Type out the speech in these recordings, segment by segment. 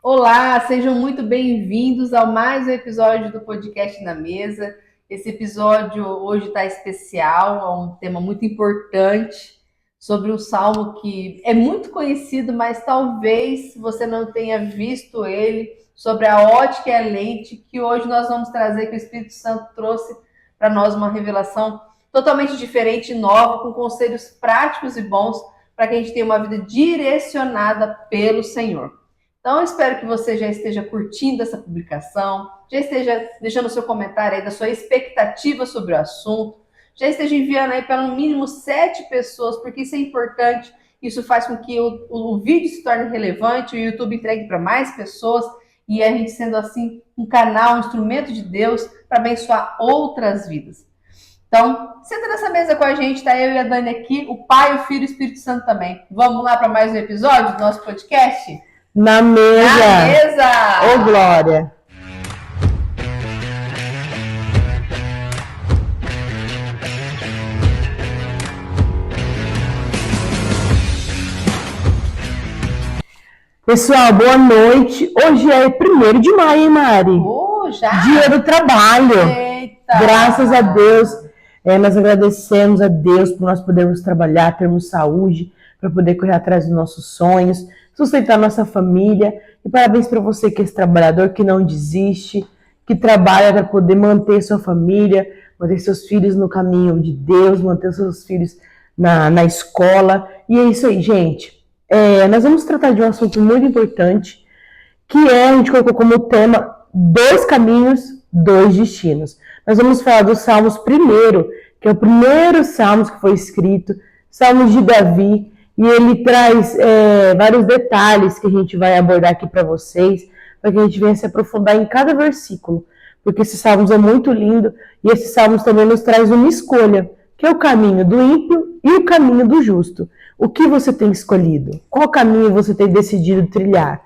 Olá, sejam muito bem-vindos ao mais um episódio do Podcast na Mesa. Esse episódio hoje está especial, é um tema muito importante sobre um salmo que é muito conhecido, mas talvez você não tenha visto ele, sobre a ótica e a lente, que hoje nós vamos trazer, que o Espírito Santo trouxe para nós uma revelação totalmente diferente e nova, com conselhos práticos e bons para que a gente tenha uma vida direcionada pelo Senhor. Então, eu espero que você já esteja curtindo essa publicação, já esteja deixando seu comentário aí da sua expectativa sobre o assunto, já esteja enviando aí para no mínimo 7 pessoas, porque isso é importante, isso faz com que o vídeo se torne relevante, o YouTube entregue para mais pessoas, e a gente sendo assim um canal, um instrumento de Deus para abençoar outras vidas. Então, senta nessa mesa com a gente, tá eu e a Dani aqui, o Pai, o Filho e o Espírito Santo também. Vamos lá para mais um episódio do nosso podcast? Na Na mesa. Ô, mesa! Glória. Pessoal, boa noite. Hoje é 1º de maio, hein, Mari? Já? Dia do trabalho. Eita! Graças a Deus. Nós agradecemos a Deus por nós podermos trabalhar, termos saúde, para poder correr atrás dos nossos sonhos, sustentar nossa família. E parabéns para você que é esse trabalhador, que não desiste, que trabalha para poder manter sua família, manter seus filhos no caminho de Deus, manter seus filhos na escola. E é isso aí, gente. Nós vamos tratar de um assunto muito importante, que a gente colocou como tema 2 caminhos, 2 destinos. Nós vamos falar dos Salmos primeiro, que é o primeiro Salmos que foi escrito, Salmos de Davi, e ele traz vários detalhes que a gente vai abordar aqui para vocês, para que a gente venha se aprofundar em cada versículo, porque esse Salmos é muito lindo, e esse Salmos também nos traz uma escolha, que é o caminho do ímpio e o caminho do justo. O que você tem escolhido? Qual caminho você tem decidido trilhar?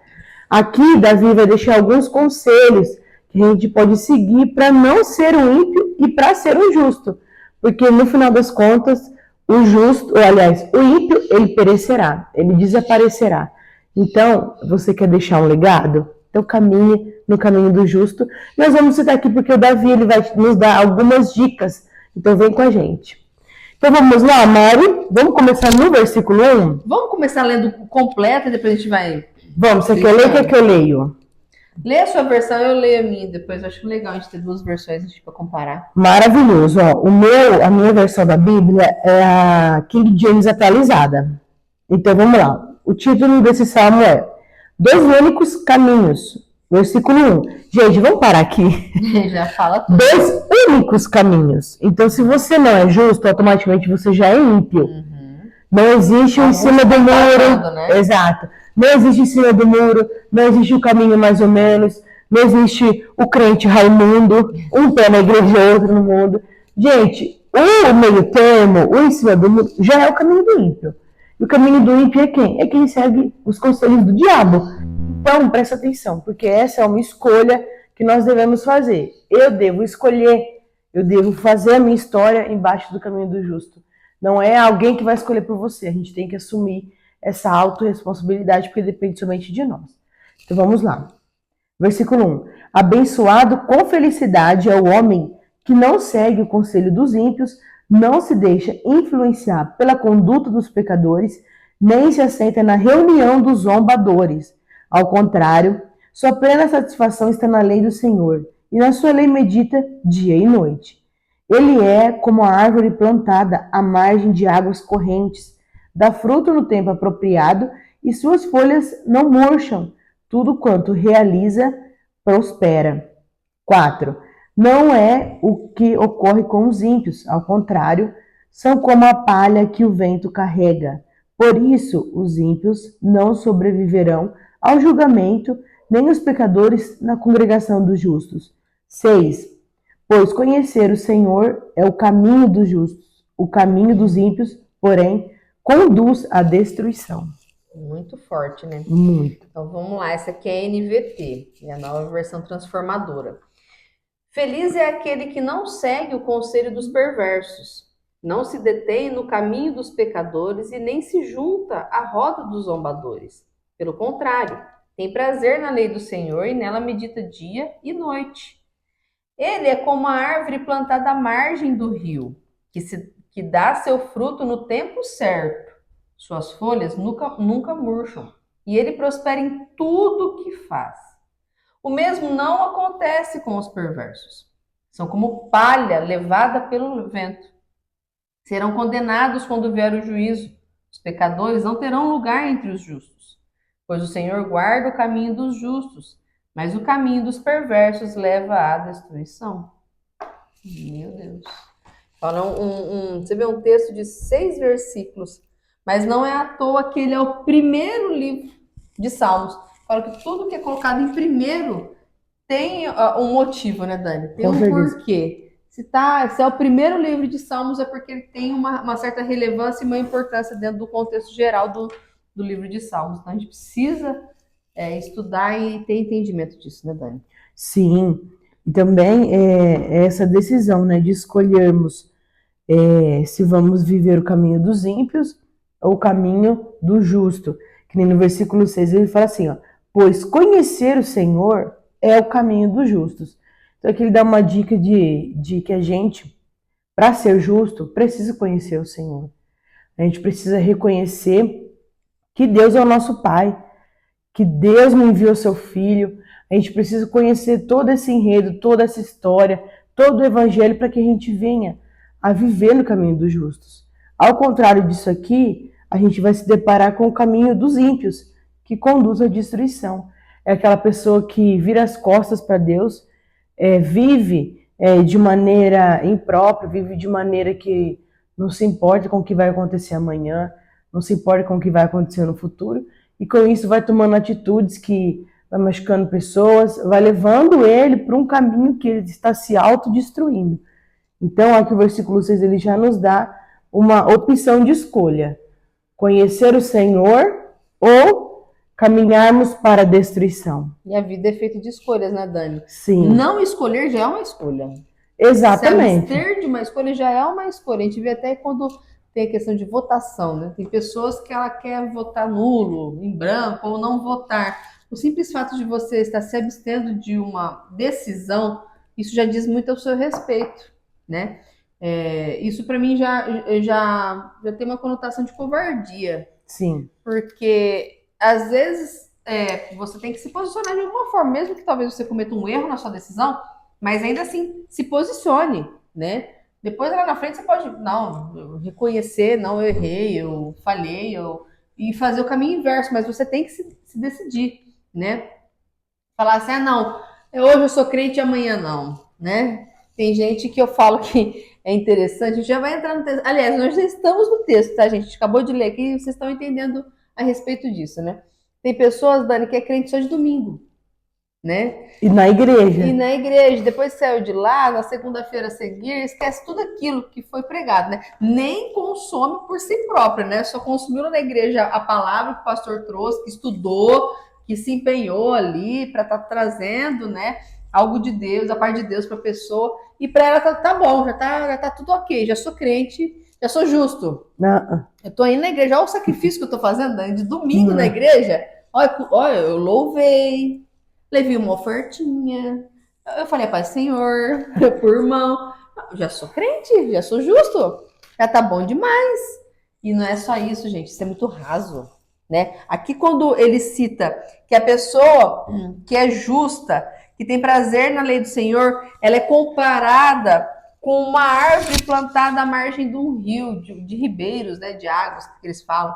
Aqui, Davi vai deixar alguns conselhos que a gente pode seguir para não ser um ímpio e para ser um justo. Porque, no final das contas, o justo, ou aliás, o ímpio, ele perecerá, ele desaparecerá. Então, você quer deixar um legado? Então, caminhe no caminho do justo. Nós vamos citar aqui porque o Davi ele vai nos dar algumas dicas. Então, vem com a gente. Então vamos lá, Mari. Vamos começar no versículo 1? Vamos começar lendo completo e depois a gente vai. Vamos, você quer ler? O que é que eu leio? Lê a sua versão, eu leio a minha depois. Eu acho legal a gente ter 2 versões para comparar. Maravilhoso. Ó, a minha versão da Bíblia é a King James atualizada. Então vamos lá. O título desse salmo é 2 únicos caminhos. Versículo 1. Gente, vamos parar aqui. Já fala tudo. 2 únicos caminhos. Então, se você não é justo, automaticamente você já é ímpio. Não existe em cima do muro. Né? Exato. Não existe em cima do muro. Não existe o caminho mais ou menos. Não existe o crente Raimundo. Um pé na igreja e outro no mundo. Gente, o meio termo, o em cima do muro, já é o caminho do ímpio. E o caminho do ímpio é quem? É quem segue os conselhos do diabo. Então, presta atenção, porque essa é uma escolha que nós devemos fazer. Eu devo escolher, eu devo fazer a minha história embaixo do caminho do justo. Não é alguém que vai escolher por você. A gente tem que assumir essa autorresponsabilidade, porque depende somente de nós. Então vamos lá. Versículo 1. Abençoado com felicidade é o homem que não segue o conselho dos ímpios, não se deixa influenciar pela conduta dos pecadores, nem se assenta na reunião dos zombadores. Ao contrário, sua plena satisfação está na lei do Senhor, e na sua lei medita dia e noite. Ele é como a árvore plantada à margem de águas correntes, dá fruto no tempo apropriado e suas folhas não murcham. Tudo quanto realiza, prospera. 4. Não é o que ocorre com os ímpios, ao contrário, são como a palha que o vento carrega. Por isso, os ímpios não sobreviverão ao julgamento, nem os pecadores na congregação dos justos. 6. Pois conhecer o Senhor é o caminho dos justos, o caminho dos ímpios, porém, conduz à destruição. Muito forte, né? Muito. Então vamos lá, essa aqui é a NVT, é a nova versão transformadora. Feliz é aquele que não segue o conselho dos perversos, não se detém no caminho dos pecadores e nem se junta à roda dos zombadores. Pelo contrário, Tem prazer na lei do Senhor e nela medita dia e noite. Ele é como a árvore plantada à margem do rio, que dá seu fruto no tempo certo. Suas folhas nunca murcham. E ele prospera em tudo que faz. O mesmo não acontece com os perversos. São como palha levada pelo vento. Serão condenados quando vier o juízo. Os pecadores não terão lugar entre os justos, pois o Senhor guarda o caminho dos justos, mas o caminho dos perversos leva à destruição. Meu Deus. Fala você vê um texto de 6 versículos, mas não é à toa que ele é o primeiro livro de Salmos. Fala que tudo que é colocado em primeiro tem um motivo, né, Dani? Tem um porquê. Se é o primeiro livro de Salmos, é porque ele tem uma certa relevância e uma importância dentro do contexto geral do livro de Salmos. Então a gente precisa estudar e ter entendimento disso, né, Dani? Sim, e também essa decisão, né, de escolhermos se vamos viver o caminho dos ímpios ou o caminho do justo. Que nem no versículo 6 ele fala assim, ó, pois conhecer o Senhor é o caminho dos justos. Então aqui ele dá uma dica de que a gente, para ser justo, precisa conhecer o Senhor. A gente precisa reconhecer que Deus é o nosso Pai, que Deus me enviou seu Filho. A gente precisa conhecer todo esse enredo, toda essa história, todo o Evangelho para que a gente venha a viver no caminho dos justos. Ao contrário disso aqui, a gente vai se deparar com o caminho dos ímpios, que conduz à destruição. É aquela pessoa que vira as costas para Deus, vive de maneira imprópria, vive de maneira que não se importa com o que vai acontecer amanhã, não se importa com o que vai acontecer no futuro, e com isso vai tomando atitudes que vai machucando pessoas, vai levando ele para um caminho que ele está se autodestruindo. Então, aqui o versículo 6 ele já nos dá uma opção de escolha: conhecer o Senhor ou caminharmos para a destruição. E a vida é feita de escolhas, né, Dani? Sim. Não escolher já é uma escolha. Exatamente. Se abster de uma escolha já é uma escolha. A gente vê até quando tem a questão de votação, né? Tem pessoas que ela quer votar nulo, em branco, ou não votar. O simples fato de você estar se abstendo de uma decisão, isso já diz muito ao seu respeito, né? Isso para mim já tem uma conotação de covardia. Sim. Porque às vezes você tem que se posicionar de alguma forma, mesmo que talvez você cometa um erro na sua decisão, mas ainda assim se posicione, né? Depois lá na frente você pode reconhecer, não, eu errei, eu falhei, e fazer o caminho inverso, mas você tem que se decidir, né? Falar assim, não, hoje eu sou crente e amanhã não, né? Tem gente que eu falo que é interessante, a gente já vai entrar no texto. Aliás, nós já estamos no texto, tá, gente? A gente acabou de ler aqui e vocês estão entendendo a respeito disso, né? Tem pessoas, Dani, que é crente só de domingo, né? E na igreja. E na igreja. Depois saiu de lá, na segunda-feira a seguir, esquece tudo aquilo que foi pregado, né? Nem consome por si própria, né? Só consumiu na igreja a palavra que o pastor trouxe, que estudou, que se empenhou ali para estar trazendo, né? Algo de Deus, a parte de Deus para a pessoa. E para ela tá bom, já tá tudo ok, já sou crente, já sou justo. Eu tô indo na igreja, olha o sacrifício que eu tô fazendo, Dani, de domingo na igreja. Olha, eu louvei, levei uma ofertinha, eu falei a paz do Senhor, por irmão. Já sou crente, já sou justo, já tá bom demais. E não é só isso, gente, isso é muito raso, né? Aqui quando ele cita que a pessoa que é justa, que tem prazer na lei do Senhor, ela é comparada com uma árvore plantada à margem de um rio, de ribeiros, né, de águas, que eles falam.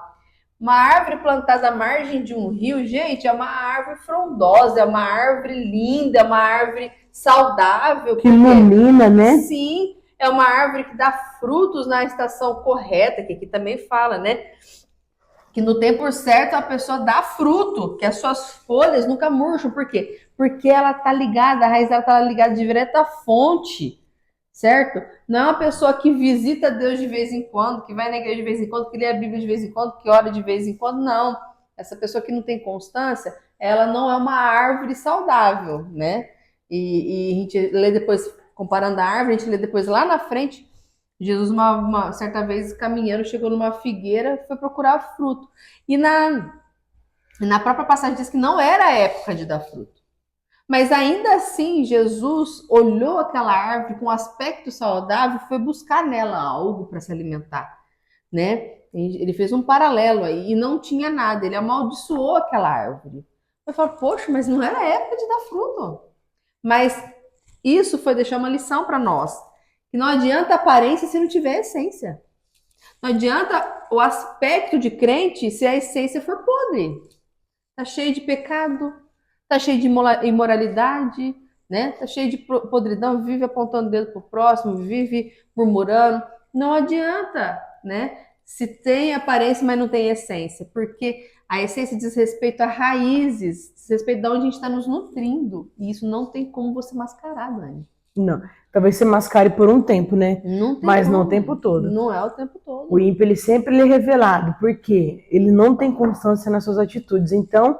Uma árvore plantada à margem de um rio, gente, é uma árvore frondosa, é uma árvore linda, é uma árvore saudável. Que ilumina, né? Sim, é uma árvore que dá frutos na estação correta, que aqui também fala, né? Que no tempo certo a pessoa dá fruto, que as suas folhas nunca murcham. Por quê? Porque ela tá ligada, a raiz dela tá ligada direto à fonte, certo? Não é uma pessoa que visita Deus de vez em quando, que vai na igreja de vez em quando, que lê a Bíblia de vez em quando, que ora de vez em quando, não. Essa pessoa que não tem constância, ela não é uma árvore saudável, né? E a gente lê depois, comparando a árvore, a gente lê depois lá na frente, Jesus, uma certa vez, caminhando, chegou numa figueira, foi procurar fruto. E E na própria passagem diz que não era a época de dar fruto. Mas ainda assim, Jesus olhou aquela árvore com aspecto saudável e foi buscar nela algo para se alimentar, né? Ele fez um paralelo aí e não tinha nada. Ele amaldiçoou aquela árvore. Eu falo, poxa, mas não era a época de dar fruto. Mas isso foi deixar uma lição para nós. Que não adianta aparência se não tiver essência. Não adianta o aspecto de crente se a essência for podre. Tá cheio de pecado, tá cheio de imoralidade, né? Tá cheio de podridão, vive apontando o dedo pro próximo, vive murmurando. Não adianta, né? Se tem aparência, mas não tem essência, porque a essência diz respeito a raízes, diz respeito de onde a gente está nos nutrindo, e isso não tem como você mascarar, Dani. Não, talvez você mascare por um tempo, né? Não tem mas como. não o tempo todo. Não é o tempo todo. O ímpio, ele sempre é revelado, porque ele não tem constância nas suas atitudes. Então,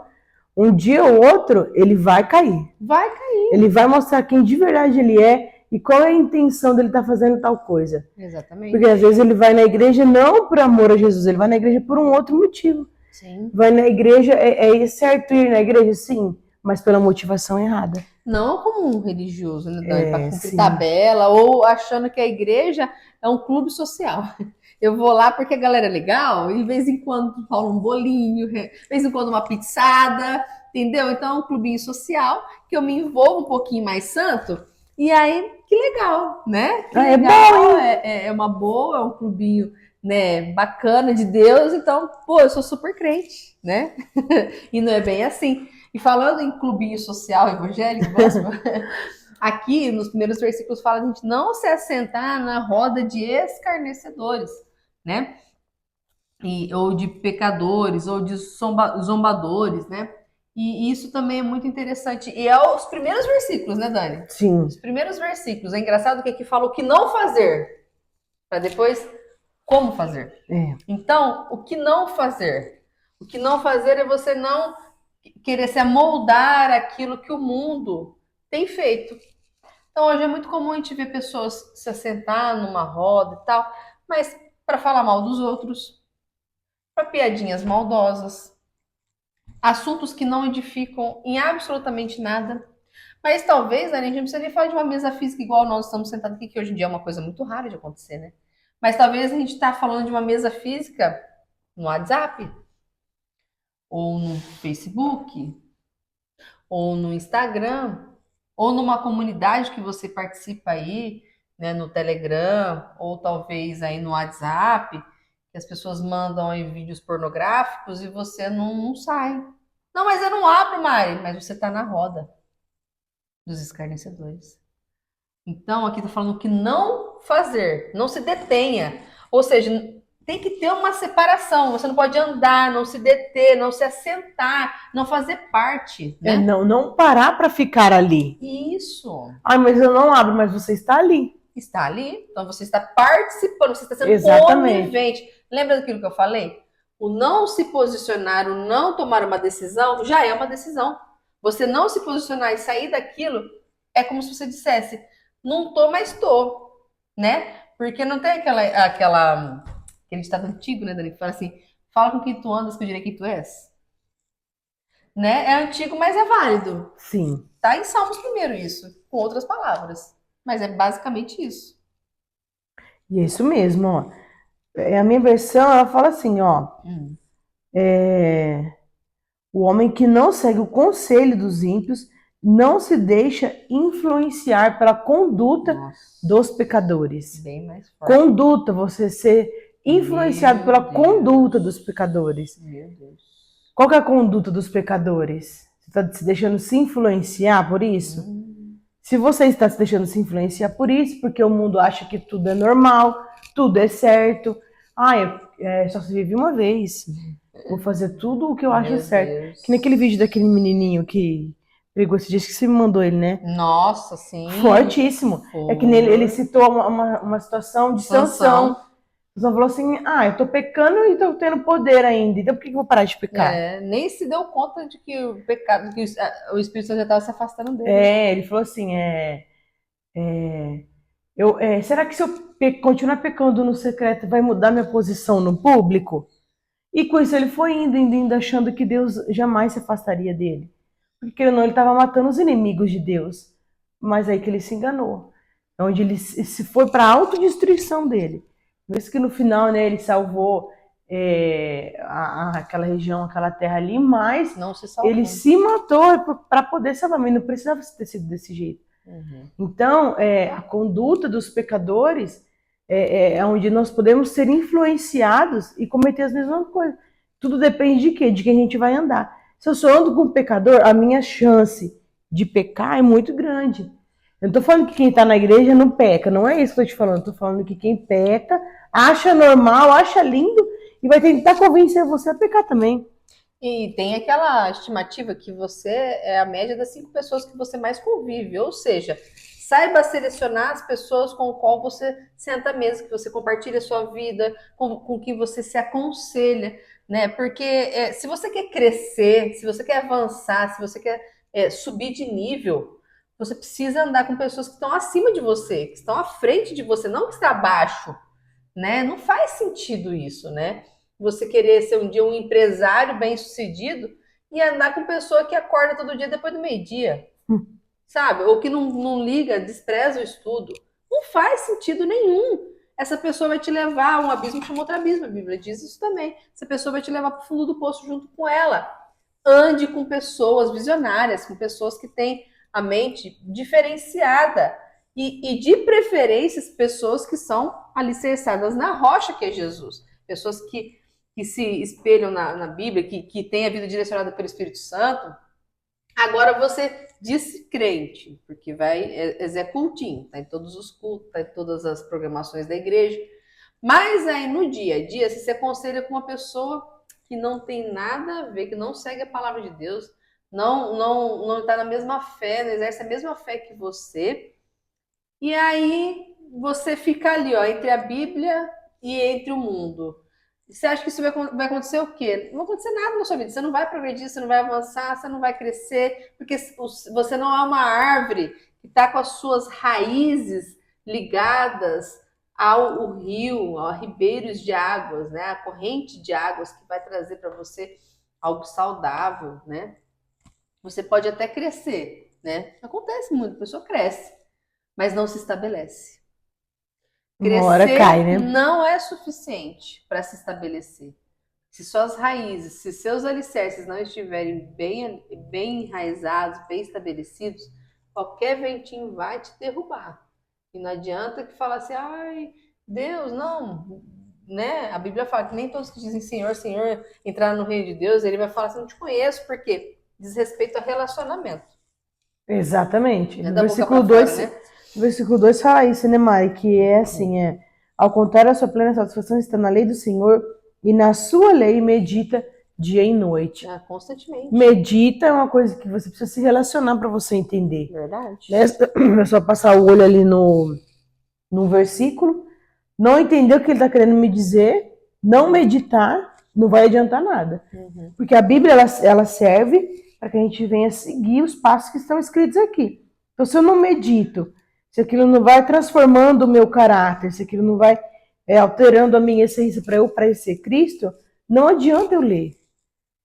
um dia ou outro, ele vai cair. Vai cair. Ele vai mostrar quem de verdade ele é e qual é a intenção dele estar fazendo tal coisa. Exatamente. Porque às vezes ele vai na igreja não por amor a Jesus, ele vai na igreja por um outro motivo. Sim. Vai na igreja, é certo ir na igreja, sim, mas pela motivação errada. Não como um religioso, né, Dani? Para cumprir tabela, ou achando que a igreja é um clube social. Eu vou lá porque a galera é legal, e de vez em quando rola um bolinho, de vez em quando uma pizzada, entendeu? Então é um clubinho social que eu me envolvo um pouquinho mais santo, e aí, que legal, né? Que legal, é bom, é uma boa, é um clubinho, né, bacana de Deus, então, pô, eu sou super crente, né? E não é bem assim. E falando em clubinho social evangélico, aqui nos primeiros versículos fala a gente não se assentar na roda de escarnecedores, né? Ou de pecadores, ou de zombadores, né? E isso também é muito interessante. E é os primeiros versículos, né, Dani? Sim. Os primeiros versículos. É engraçado que aqui fala o que não fazer, para depois como fazer. Então, o que não fazer? O que não fazer é você não querer se amoldar aquilo que o mundo tem feito. Então, hoje é muito comum a gente ver pessoas se assentar numa roda e tal, mas para falar mal dos outros, para piadinhas maldosas, assuntos que não edificam em absolutamente nada. Mas talvez, né, a gente não precisa nem falar de uma mesa física igual nós estamos sentados aqui, que hoje em dia é uma coisa muito rara de acontecer, né? Mas talvez a gente está falando de uma mesa física no WhatsApp, ou no Facebook, ou no Instagram, ou numa comunidade que você participa aí, né, no Telegram, ou talvez aí no WhatsApp, que as pessoas mandam aí vídeos pornográficos e você não sai. Não, mas eu não abro, Mari, mas você está na roda dos escarnecedores. Então, aqui tá falando o que não fazer, não se detenha. Ou seja, tem que ter uma separação. Você não pode andar, não se deter, não se assentar, não fazer parte, né? Não parar para ficar ali. Isso. Ai, mas eu não abro, mas você está ali. Está ali, então você está participando, você está sendo conivente. Lembra daquilo que eu falei? O não se posicionar, o não tomar uma decisão, já é uma decisão. Você não se posicionar e sair daquilo é como se você dissesse, não tô, mas tô, né? Porque não tem aquele ditado antigo, né, Dani, que fala assim, fala com quem tu andas, que eu direi quem tu és. Né? É antigo, mas é válido. Sim. Tá em Salmos primeiro isso, com outras palavras. Mas é basicamente isso. E é isso mesmo, ó. A minha versão, ela fala assim, ó. O homem que não segue o conselho dos ímpios não se deixa influenciar pela conduta dos pecadores. Bem mais forte. Conduta, você ser influenciado pela conduta dos pecadores. Meu Deus. Qual que é a conduta dos pecadores? Você está se deixando se influenciar por isso? Se você está se deixando se influenciar por isso, porque o mundo acha que tudo é normal, tudo é certo. Só se vive uma vez. Vou fazer tudo o que eu acho certo. Deus. Que naquele vídeo daquele menininho que pregou esse dia, que você me mandou ele, né? Nossa, sim. Fortíssimo. Foi. É que nele ele citou uma situação de Sansão. Sansão falou assim, eu tô pecando e tô tendo poder ainda, então por que eu vou parar de pecar? Nem se deu conta de que o pecado, que o Espírito Santo já estava se afastando dele. Ele falou assim, será que se eu continuar pecando no secreto vai mudar minha posição no público? E com isso ele foi indo, achando que Deus jamais se afastaria dele. Porque, querendo ou não, ele estava matando os inimigos de Deus. Mas aí que ele se enganou. É onde ele se foi para a autodestruição dele. Por isso que no final, né, ele salvou aquela região, aquela terra ali, mas Não se salvou. ele se matou para poder salvar, mas não precisava ter sido desse jeito. Então, a conduta dos pecadores é onde nós podemos ser influenciados e cometer as mesmas coisas. Tudo depende de quê? De quem a gente vai andar. Se eu só ando com um pecador, a minha chance de pecar é muito grande. Eu não estou falando que quem está na igreja não peca, não é isso que eu estou te falando. Estou falando que quem peca acha normal, acha lindo e vai tentar convencer você a pecar também. E tem aquela estimativa que você é a média das 5 pessoas que você mais convive, ou seja, saiba selecionar as pessoas com as quais você senta à mesa, que você compartilha a sua vida, com quem você se aconselha, né? Porque se você quer crescer, se você quer avançar, se você quer subir de nível, você precisa andar com pessoas que estão acima de você, que estão à frente de você, não que está abaixo, né? Não faz sentido isso, né? Você querer ser um dia um empresário bem-sucedido e andar com pessoa que acorda todo dia depois do meio-dia, sabe? Ou que não liga, despreza o estudo. Não faz sentido nenhum. Essa pessoa vai te levar a um abismo como outro abismo. A Bíblia diz isso também. Essa pessoa vai te levar para o fundo do poço junto com ela. Ande com pessoas visionárias, com pessoas que têm a mente diferenciada. E de preferência, pessoas que são alicerçadas na rocha que é Jesus. Pessoas que se espelham na Bíblia, que têm a vida direcionada pelo Espírito Santo. Agora você disse crente, porque é Zé Cultinho, tá em todos os cultos, tá em todas as programações da igreja. Mas aí no dia a dia, você se aconselha com uma pessoa que não tem nada a ver, que não segue a palavra de Deus, não está na mesma fé, não exerce a mesma fé que você. E aí você fica ali, ó, entre a Bíblia e entre o mundo. Você acha que isso vai acontecer o quê? Não vai acontecer nada na sua vida. Você não vai progredir, você não vai avançar, você não vai crescer, porque você não é uma árvore que está com as suas raízes ligadas ao rio, a ribeiros de águas, né? A corrente de águas que vai trazer para você algo saudável, né? Você pode até crescer, né? Acontece muito, a pessoa cresce, mas não se estabelece. Uma hora cai, né? Não é suficiente para se estabelecer. Se suas raízes, se seus alicerces não estiverem bem enraizados, bem estabelecidos, qualquer ventinho vai te derrubar. E não adianta que falar assim, ai, Deus, não, né? A Bíblia fala que nem todos que dizem Senhor, Senhor, entraram no reino de Deus, ele vai falar assim, não te conheço, porque diz respeito a relacionamento. Exatamente. É No da boca versículo pra 2, fora, né? no versículo 2 fala isso, né, Mari? Que é assim, ao contrário, a sua plena satisfação está na lei do Senhor e na sua lei medita dia e noite. Constantemente. Medita é uma coisa que você precisa se relacionar para você entender. Verdade. Né? É só passar o olho ali no versículo, não entender o que ele está querendo me dizer, não meditar, não vai adiantar nada. Porque a Bíblia, ela serve para que a gente venha seguir os passos que estão escritos aqui. Então, se eu não medito, se aquilo não vai transformando o meu caráter, se aquilo não vai alterando a minha essência para eu parecer Cristo, não adianta eu ler.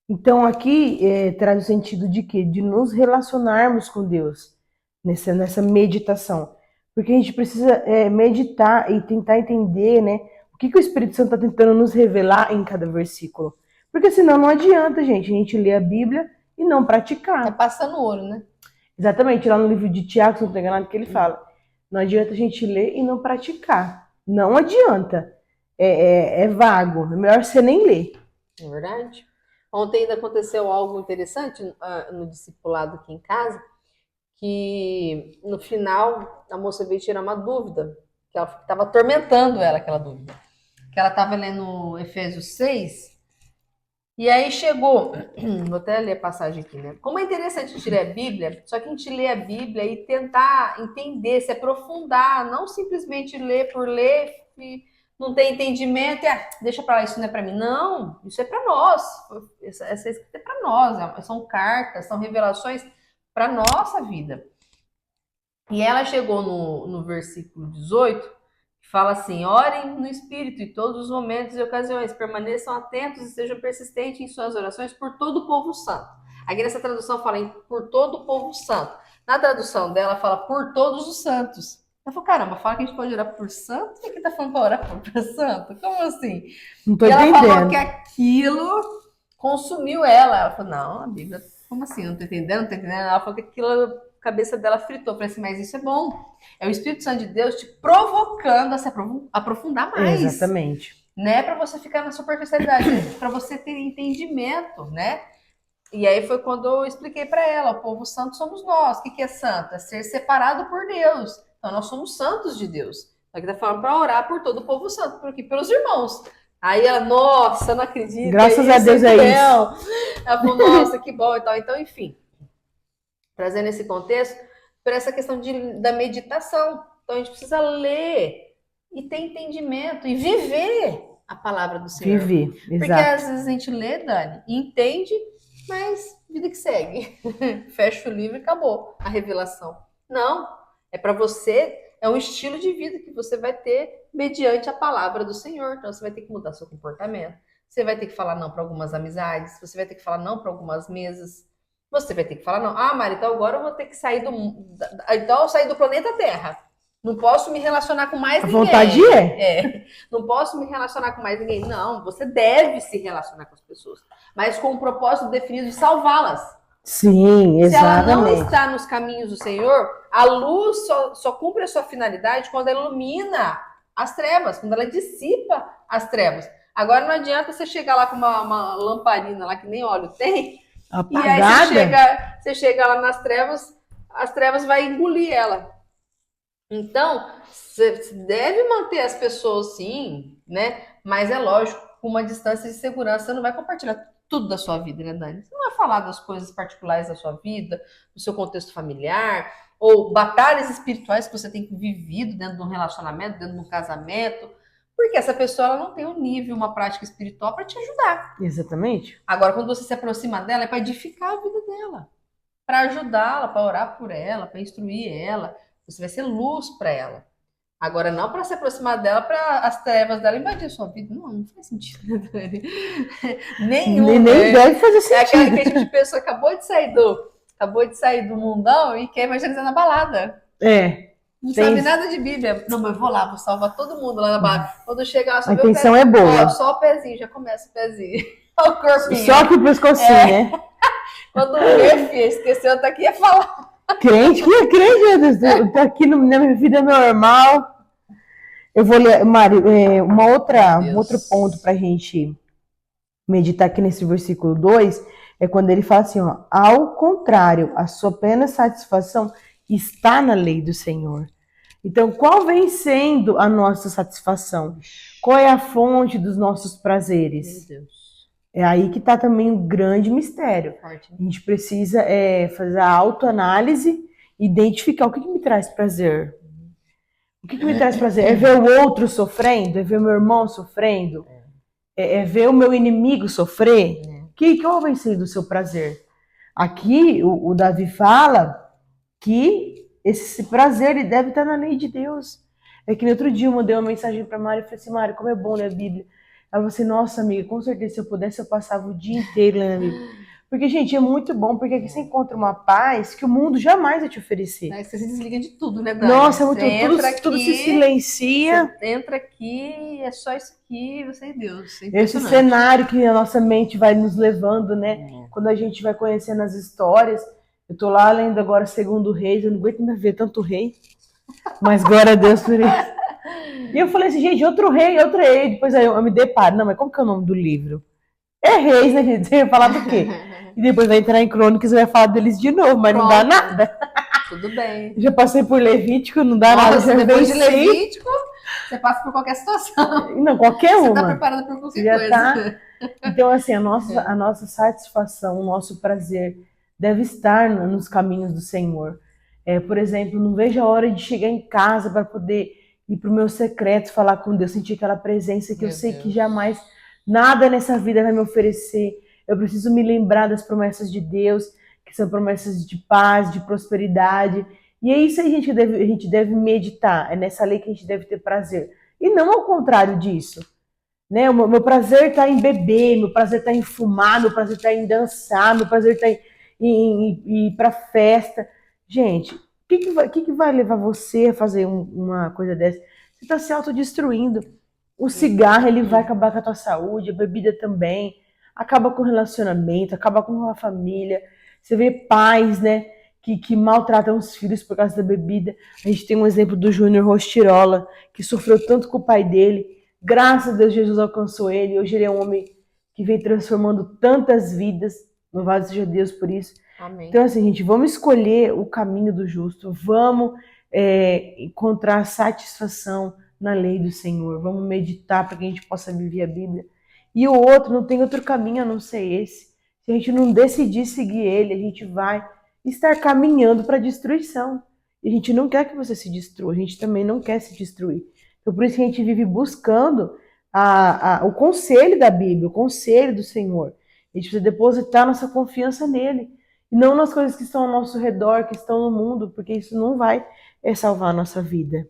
Então, aqui traz o sentido de quê? De nos relacionarmos com Deus nessa meditação. Porque a gente precisa meditar e tentar entender, né, o que o Espírito Santo está tentando nos revelar em cada versículo. Porque senão não adianta, gente, a gente ler a Bíblia e não praticar. É passando ouro, né? Exatamente, lá no livro de Tiago, se não estou enganado, que ele fala. Não adianta a gente ler e não praticar. Não adianta. É vago. É melhor você nem ler. É verdade. Ontem ainda aconteceu algo interessante no discipulado aqui em casa, que no final a moça veio tirar uma dúvida, que ela estava atormentando ela, aquela dúvida. Que ela estava lendo Efésios 6, e aí chegou, vou até ler a passagem aqui, né? Como é interessante a gente ler a Bíblia, só que a gente lê a Bíblia e tentar entender, se aprofundar, não simplesmente ler por ler e não ter entendimento e deixa pra lá, isso não é pra mim. Não, isso é pra nós. Essa escrita é pra nós, são cartas, são revelações pra nossa vida. E ela chegou no versículo 18, Fala assim: orem no Espírito em todos os momentos e ocasiões, permaneçam atentos e sejam persistentes em suas orações por todo o povo santo. Aqui nessa tradução fala em por todo o povo santo. Na tradução dela fala por todos os santos. Eu falei, caramba, fala que a gente pode orar por santo? E aqui tá falando para orar por santo? Como assim? Não tô E ela entendendo. falou que aquilo consumiu ela. Ela falou, não, amiga, como assim? Não tô entendendo, não tô entendendo. Ela falou que aquilo, a cabeça dela fritou. Eu falei assim, mas isso é bom. É o Espírito Santo de Deus te provocando a se aprofundar mais. Exatamente. Não é para você ficar na superficialidade, é para você ter entendimento, né? E aí foi quando eu expliquei para ela, o povo santo somos nós. O que é santo? É ser separado por Deus. Então nós somos santos de Deus. Aqui tá falando para orar por todo o povo santo, porque pelos irmãos. Aí ela, nossa, não acredito. Graças a Deus é isso. Ela falou, nossa, que bom e tal. Então, enfim, trazendo esse contexto, por essa questão da meditação. Então a gente precisa ler e ter entendimento e viver a palavra do Senhor. Viver, porque exato. às vezes a gente lê, Dani, e entende, mas vida que segue. Fecha o livro e acabou a revelação. Não, é para você, é um estilo de vida que você vai ter mediante a palavra do Senhor. Então você vai ter que mudar seu comportamento. Você vai ter que falar não para algumas amizades, você vai ter que falar não para algumas mesas. Você vai ter que falar não. Ah, Mari, então agora eu vou ter que sair então eu sair do planeta Terra. Não posso me relacionar com mais ninguém. A vontade é. Não posso me relacionar com mais ninguém. Não, você deve se relacionar com as pessoas. Mas com o propósito definido de salvá-las. Sim, exatamente. Se ela não está nos caminhos do Senhor, a luz só cumpre a sua finalidade quando ela ilumina as trevas, quando ela dissipa as trevas. Agora não adianta você chegar lá com uma lamparina lá que nem óleo tem, apagada. E aí você chega lá nas trevas, as trevas vai engolir ela. Então, você deve manter as pessoas sim, né? Mas é lógico, com uma distância de segurança, você não vai compartilhar tudo da sua vida, né, Dani? Você não vai falar das coisas particulares da sua vida, do seu contexto familiar, ou batalhas espirituais que você tem vivido dentro de um relacionamento, dentro de um casamento, porque essa pessoa ela não tem um nível, uma prática espiritual para te ajudar. Exatamente. Agora, quando você se aproxima dela, é para edificar a vida dela, para ajudá-la, para orar por ela, para instruir ela. Você vai ser luz para ela. Agora, não para se aproximar dela, para as trevas dela invadir a sua vida. Não faz sentido, né, Dani? Nenhum. Nem deve fazer sentido. É aquele tipo de pessoa que acabou de sair do mundão e quer evangelizar na balada. Não sabe nada de Bíblia. Não, mas eu vou lá, vou salvar todo mundo lá na balada. Quando chega lá, só a intenção o é boa. Ó, só o pezinho, já começa o pezinho. Olha o corpinho. Só que o pescocinho, né? Quando vê, filha, esqueceu, tá aqui ia falar. Crente, que é crente, tá aqui na minha vida normal. Eu vou ler, Mari, um outro ponto pra gente meditar aqui nesse versículo 2, é quando ele fala assim, ó, ao contrário, a sua plena satisfação está na lei do Senhor. Então, qual vem sendo a nossa satisfação? Qual é a fonte dos nossos prazeres? Meu Deus. É aí que está também um grande mistério. Forte, né? A gente precisa fazer a autoanálise, identificar o que me traz prazer. O que me traz prazer? É ver o outro sofrendo? É ver meu irmão sofrendo? É ver o meu inimigo sofrer? Qual vai ser do seu prazer? Aqui, o Davi fala que esse prazer ele deve estar na lei de Deus. É que no outro dia eu mandei uma mensagem para Mari e falei assim, Mari, como é bom ler a Bíblia. Ela falou assim, nossa amiga, com certeza se eu pudesse eu passava o dia inteiro lendo a Bíblia. Porque, gente, é muito bom, porque aqui você encontra uma paz que o mundo jamais vai te oferecer. Você se desliga de tudo, né, Dani? Nossa, é muito bom, tudo se silencia. Você entra aqui, é só isso aqui, você é Deus. Esse cenário que a nossa mente vai nos levando, né? Quando a gente vai conhecendo as histórias. Eu tô lá lendo agora Segundo Reis, eu não aguento mais ver tanto rei. Mas glória a Deus por isso. E eu falei assim, gente, outro rei. Depois aí eu me deparo. Não, mas como que é o nome do livro? É Reis, né, gente? Você vai falar do quê? E depois vai entrar em Crônicas e vai falar deles de novo, mas não dá nada. Tudo bem. Já passei por Levítico, não dá nada. Já depois de Levítico, você passa por qualquer situação. Não, qualquer uma. Você tá preparada por qualquer coisa. Tá. Então, assim, a nossa satisfação, o nosso prazer deve estar nos caminhos do Senhor. Por exemplo, não vejo a hora de chegar em casa para poder ir para o meu secreto, falar com Deus, sentir aquela presença que eu sei que jamais nada nessa vida vai me oferecer. Eu preciso me lembrar das promessas de Deus, que são promessas de paz, de prosperidade. E é isso aí a gente deve meditar, é nessa lei que a gente deve ter prazer. E não ao contrário disso. Né? O meu prazer está em beber, meu prazer está em fumar, meu prazer está em dançar, meu prazer está em ir para festa. Gente, que vai levar você a fazer uma coisa dessa? Você está se autodestruindo. O cigarro, ele vai acabar com a tua saúde, a bebida também, acaba com o relacionamento, acaba com a família. Você vê pais, né, que maltratam os filhos por causa da bebida. A gente tem um exemplo do Júnior Rostirola, que sofreu tanto com o pai dele. Graças a Deus, Jesus alcançou ele. Hoje ele é um homem que vem transformando tantas vidas. Louvado seja Deus por isso. Amém. Então, assim, gente, vamos escolher o caminho do justo. Vamos encontrar satisfação na lei do Senhor. Vamos meditar para que a gente possa viver a Bíblia. E o outro, não tem outro caminho a não ser esse. Se a gente não decidir seguir ele, a gente vai estar caminhando para a destruição. E a gente não quer que você se destrua, a gente também não quer se destruir. Então, por isso que a gente vive buscando o conselho da Bíblia, o conselho do Senhor. A gente precisa depositar nossa confiança nele. E não nas coisas que estão ao nosso redor, que estão no mundo, porque isso não vai salvar a nossa vida.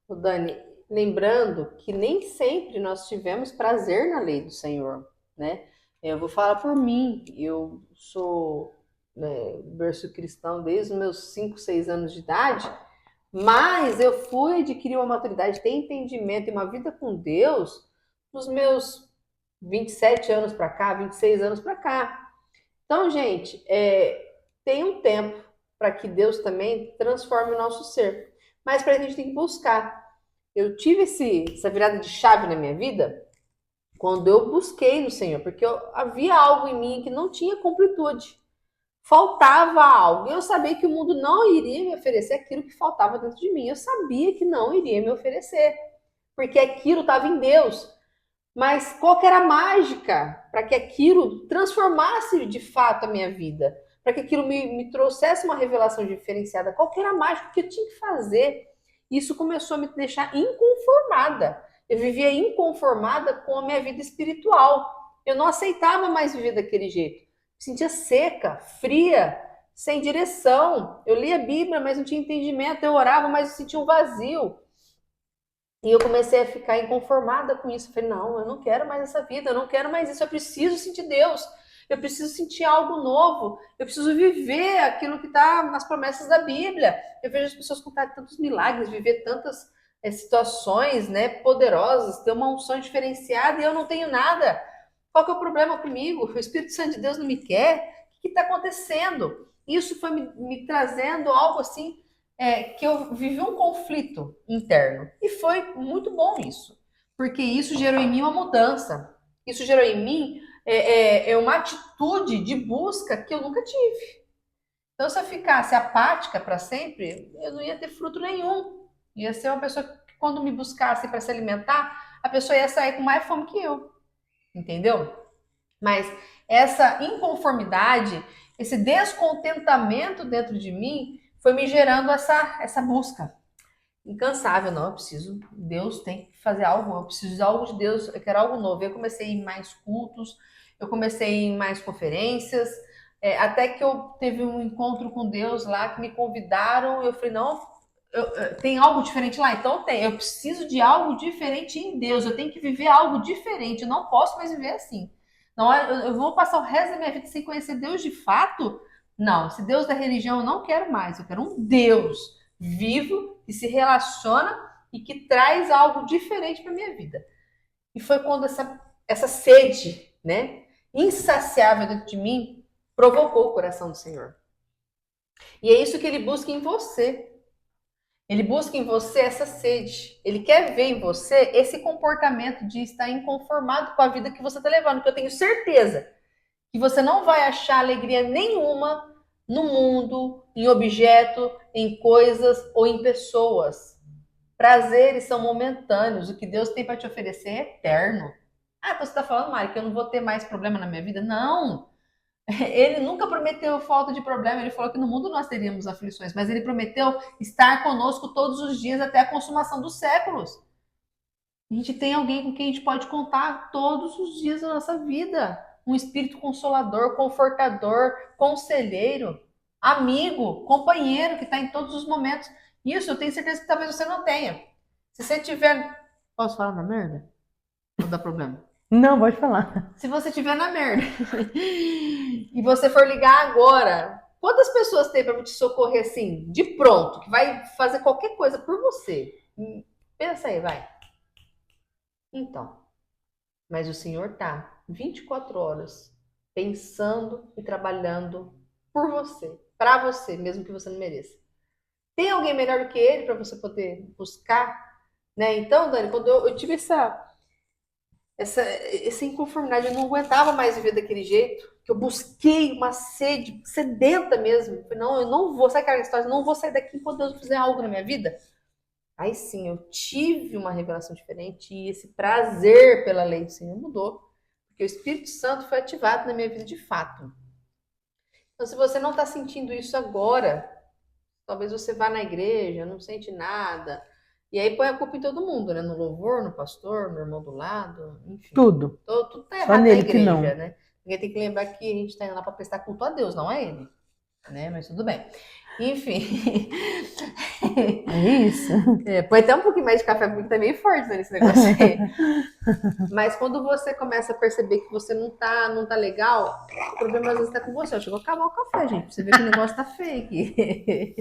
O Dani, lembrando que nem sempre nós tivemos prazer na lei do Senhor, né? Eu vou falar por mim, eu sou, né, berço cristão desde os meus 5, 6 anos de idade, mas eu fui adquirir uma maturidade, ter entendimento e uma vida com Deus nos meus 27 anos para cá, 26 anos para cá. Então, gente, tem um tempo para que Deus também transforme o nosso ser. Mas para isso a gente tem que buscar. Eu tive essa virada de chave na minha vida quando eu busquei no Senhor, porque havia algo em mim que não tinha completude. Faltava algo. Eu sabia que o mundo não iria me oferecer aquilo que faltava dentro de mim. Eu sabia que não iria me oferecer, porque aquilo estava em Deus. Mas qual que era a mágica para que aquilo transformasse de fato a minha vida? Para que aquilo me trouxesse uma revelação diferenciada? Qual que era a mágica que eu tinha que fazer? Isso começou a me deixar inconformada. Eu vivia inconformada com a minha vida espiritual. Eu não aceitava mais viver daquele jeito. Me sentia seca, fria, sem direção. Eu lia a Bíblia, mas não tinha entendimento. Eu orava, mas eu sentia um vazio. E eu comecei a ficar inconformada com isso. Eu falei, não, eu não quero mais essa vida, eu não quero mais isso, eu preciso sentir Deus, eu preciso sentir algo novo, eu preciso viver aquilo que está nas promessas da Bíblia. Eu vejo as pessoas contar tantos milagres, viver tantas situações, né, poderosas, ter uma unção diferenciada e eu não tenho nada. Qual que é o problema comigo? O Espírito Santo de Deus não me quer? O que está acontecendo? Isso foi me trazendo algo assim, que eu vivi um conflito interno. E foi muito bom isso, porque isso gerou em mim uma mudança. Isso gerou em mim uma atitude de busca que eu nunca tive. Então, se eu ficasse apática para sempre, eu não ia ter fruto nenhum. Ia ser uma pessoa que, quando me buscasse para se alimentar, a pessoa ia sair com mais fome que eu. Entendeu? Mas essa inconformidade, esse descontentamento dentro de mim, foi me gerando essa busca incansável. Não, eu preciso, Deus tem que fazer algo, eu preciso de algo de Deus, eu quero algo novo. Eu comecei a ir em mais cultos, eu comecei a ir em mais conferências, até que eu teve um encontro com Deus lá, que me convidaram, eu falei, não, tem algo diferente lá? Então tem, eu preciso de algo diferente em Deus, eu tenho que viver algo diferente, eu não posso mais viver assim. Não, eu vou passar o resto da minha vida sem conhecer Deus de fato? Não, esse Deus da religião eu não quero mais, eu quero um Deus vivo, que se relaciona e que traz algo diferente para minha vida. E foi quando essa sede, né, insaciável dentro de mim, provocou o coração do Senhor. E é isso que ele busca em você. Ele busca em você essa sede. Ele quer ver em você esse comportamento de estar inconformado com a vida que você está levando, que eu tenho certeza que você não vai achar alegria nenhuma no mundo, em objeto, em coisas ou em pessoas. Prazeres são momentâneos. O que Deus tem para te oferecer é eterno. Ah, então você está falando, Mari, que eu não vou ter mais problema na minha vida? Não. Ele nunca prometeu falta de problema. Ele falou que no mundo nós teríamos aflições, mas ele prometeu estar conosco todos os dias até a consumação dos séculos. A gente tem alguém com quem a gente pode contar todos os dias da nossa vida. Um espírito consolador, confortador, conselheiro. amigo, companheiro que está em todos os momentos. Isso eu tenho certeza que talvez você não tenha. Se você tiver. Posso falar na merda? Ou dá problema? Não, pode falar. Se você tiver na merda e você for ligar agora, quantas pessoas tem para te socorrer assim, de pronto, que vai fazer qualquer coisa por você? Pensa aí, vai. Então, mas o Senhor tá 24 horas pensando e trabalhando por você, para você, mesmo que você não mereça. Tem alguém melhor do que ele para você poder buscar, né? Então, Dani, quando eu tive essa inconformidade, eu não aguentava mais viver daquele jeito, que eu busquei uma sede, sedenta mesmo. Eu falei, não, eu não vou, sabe aquela história, não vou sair daqui enquanto Deus fizer algo na minha vida. Aí sim, eu tive uma revelação diferente e esse prazer pela lei do Senhor mudou, porque o Espírito Santo foi ativado na minha vida de fato. Então, se você não está sentindo isso agora, talvez você vá na igreja, não sente nada, e aí põe a culpa em todo mundo, né? No louvor, no pastor, no irmão do lado, enfim. Tudo. Tudo tá Só errado na nele que igreja, não. né? Porque tem que lembrar que a gente está indo lá para prestar culto a Deus, não é ele, né? Mas tudo bem. Enfim. É isso. Põe até um pouquinho mais de café, porque tá meio forte nesse negócio aí. Mas quando você começa a perceber que você não tá legal, o problema às vezes tá com você. Eu chegou a acabar o café, gente. Você vê que o negócio tá feio aqui.